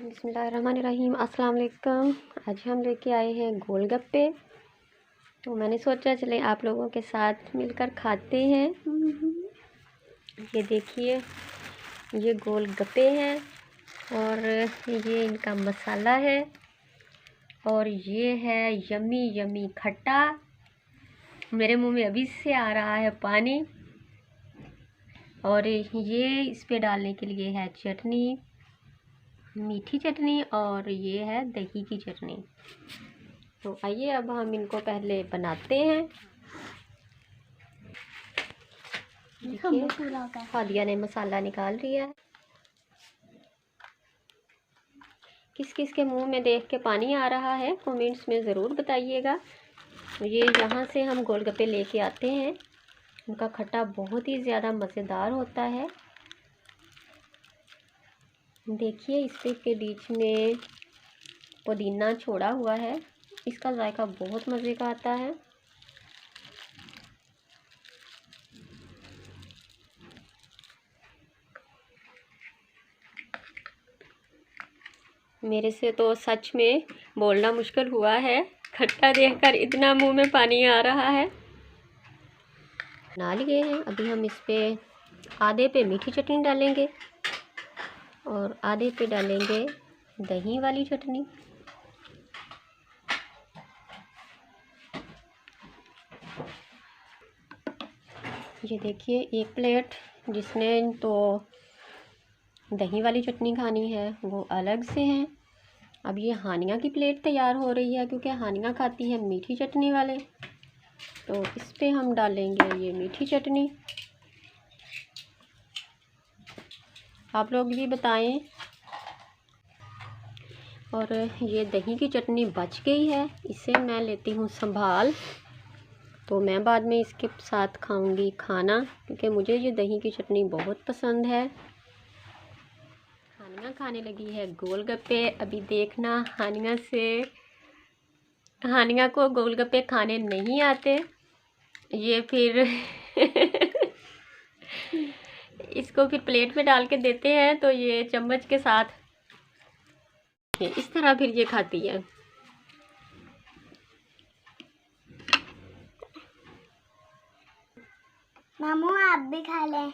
बिस्मिल्लाहिर्रहमानिर्रहीम। अस्सलाम वालेकुम। आज हम लेके आए हैं गोलगप्पे। तो मैंने सोचा चले आप लोगों के साथ मिलकर खाते हैं। ये देखिए, ये गोलगप्पे हैं और ये इनका मसाला है और ये है यमी यमी खट्टा। मेरे मुंह में अभी से आ रहा है पानी। और ये इस पे डालने के लिए है चटनी, मीठी चटनी, और ये है दही की चटनी। तो आइए अब हम इनको पहले बनाते हैं। देखिए, हादिया ने मसाला निकाल लिया है। किस किस के मुंह में देख के पानी आ रहा है कमेंट्स में ज़रूर बताइएगा। ये यहाँ से हम गोलगप्पे लेके आते हैं। उनका खट्टा बहुत ही ज़्यादा मज़ेदार होता है। देखिए, इसके बीच में पुदीना छोड़ा हुआ है। इसका जायका बहुत मज़े का आता है। मेरे से तो सच में बोलना मुश्किल हुआ है। खट्टा देखकर इतना मुंह में पानी आ रहा है। बना लिए हैं। अभी हम इस पे आधे पे मीठी चटनी डालेंगे और आधे पे डालेंगे दही वाली चटनी। ये देखिए, एक प्लेट जिसने तो दही वाली चटनी खानी है वो अलग से है। अब ये हानिया की प्लेट तैयार हो रही है क्योंकि हानिया खाती है मीठी चटनी वाले। तो इस पे हम डालेंगे ये मीठी चटनी। आप लोग भी बताएं। और ये दही की चटनी बच गई है, इसे मैं लेती हूँ संभाल। तो मैं बाद में इसके साथ खाऊंगी खाना, क्योंकि मुझे ये दही की चटनी बहुत पसंद है। हानिया खाने लगी है गोलगप्पे। अभी देखना, हानिया को गोलगप्पे खाने नहीं आते। ये फिर इसको फिर प्लेट में डाल के देते हैं तो ये चम्मच के साथ इस तरह फिर ये खाती है। मामू आप भी खा लें।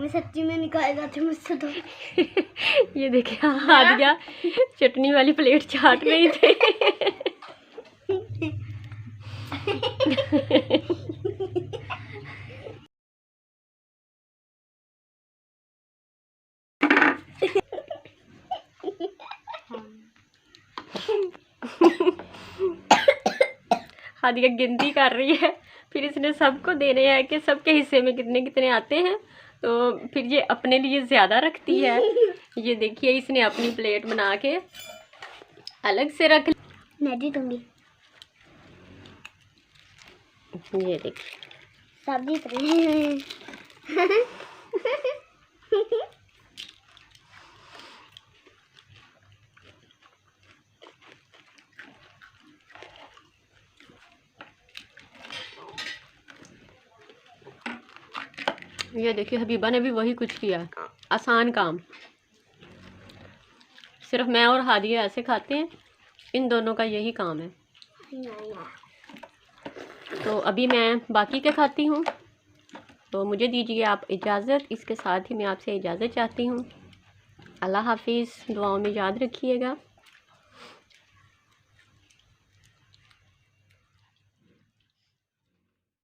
मैं सच्ची में निकाल जाती मुझसे तो। ये देखिए, हादिया चटनी वाली प्लेट चाट रही थी। हादिया गिनती कर रही है, फिर इसने सबको देने हैं कि सबके हिस्से में कितने कितने आते हैं। तो फिर ये अपने लिए ज़्यादा रखती है। ये देखिए, इसने अपनी प्लेट बना के अलग से रख ली। मैं भी दूंगी। ये देखिए, सब जीत रहे हैं। ये देखिए, हबीबा ने भी वही कुछ किया, आसान काम। सिर्फ मैं और हादिया ऐसे खाते हैं, इन दोनों का यही काम है। तो अभी मैं बाकी के खाती हूँ। तो मुझे दीजिए आप इजाज़त। इसके साथ ही मैं आपसे इजाज़त चाहती हूँ। अल्लाह हाफिज़। दुआओं में याद रखिएगा।